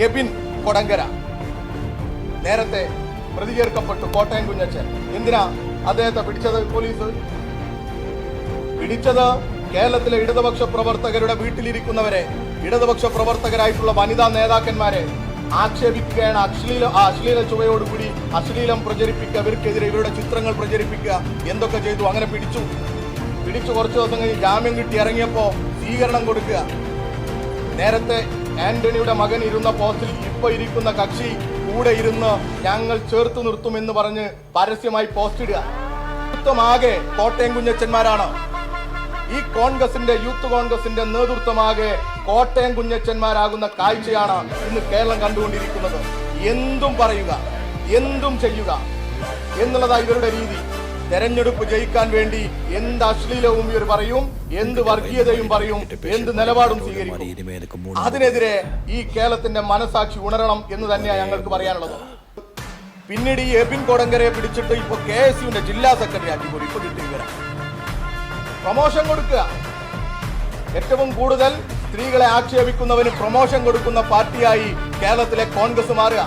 എബിൻ കൊടങ്കര നേരത്തെ പ്രതി ചേർക്കപ്പെട്ടു. കോട്ടയം കുഞ്ഞച്ചൻ എന്തിനാ അദ്ദേഹത്തെ പിടിച്ചത്? പോലീസ് പിടിച്ചത് കേരളത്തിലെ ഇടതുപക്ഷ പ്രവർത്തകരുടെ വീട്ടിലിരിക്കുന്നവരെ, ഇടതുപക്ഷ പ്രവർത്തകരായിട്ടുള്ള വനിതാ നേതാക്കന്മാരെ ആക്ഷേപിക്കുകയാണ്. അശ്ലീല ചുവയോടുകൂടി അശ്ലീലം പ്രചരിപ്പിക്കുക, ഇവർക്കെതിരെ ഇവരുടെ ചിത്രങ്ങൾ പ്രചരിപ്പിക്കുക, എന്തൊക്കെ ചെയ്തു. അങ്ങനെ പിടിച്ചു കുറച്ച് ദിവസം കഴിഞ്ഞ് ജാമ്യം കിട്ടി ഇറങ്ങിയപ്പോൾ സ്വീകരണം കൊടുക്കുക. നേരത്തെ ആന്റണിയുടെ മകൻ ഇരുന്ന പോസ്റ്റിൽ ഇപ്പൊ ഇരിക്കുന്ന കക്ഷി കൂടെ ഇരുന്ന് ഞങ്ങൾ ചേർത്ത് നിർത്തുമെന്ന് പറഞ്ഞ് പരസ്യമായി പോസ്റ്റ് ഇടുക. നേതൃത്വമാകെ കോട്ടയം കുഞ്ഞച്ചന്മാരാണ്. ഈ കോൺഗ്രസിന്റെ യൂത്ത് കോൺഗ്രസിന്റെ നേതൃത്വമാകെ കോട്ടയം കുഞ്ഞച്ചന്മാരാകുന്ന കാഴ്ചയാണ് ഇന്ന് കേരളം കണ്ടുകൊണ്ടിരിക്കുന്നത്. എന്തും പറയുക, എന്തും ചെയ്യുക എന്നുള്ളതാ ഇവരുടെ രീതി. തെരഞ്ഞെടുപ്പ് ജയിക്കാൻ വേണ്ടി എന്ത് അശ്ലീലവും ഇവർ പറയും, എന്ത് വർഗീയതയും പറയും, എന്ത് നിലപാടും സ്വീകരിക്കും. അതിനെതിരെ ഈ കേരളത്തിന്റെ മനസാക്ഷി ഉണരണം എന്ന് തന്നെയാണ് ഞങ്ങൾക്ക് പറയാനുള്ളത്. പിന്നീട് ഈ എബിൻ കൊടങ്കരയെ പിടിച്ചിട്ട് ഇപ്പൊ KSUവിന്റെ ജില്ലാ സെക്രട്ടറി ആക്കി കൂടി ഇപ്പൊ കിട്ടി. ഇവരെ പ്രൊമോഷൻ കൊടുക്കുക. ഏറ്റവും കൂടുതൽ സ്ത്രീകളെ ആക്ഷേപിക്കുന്നവന് പ്രൊമോഷൻ കൊടുക്കുന്ന പാർട്ടിയായി കേരളത്തിലെ കോൺഗ്രസ് മാറുക.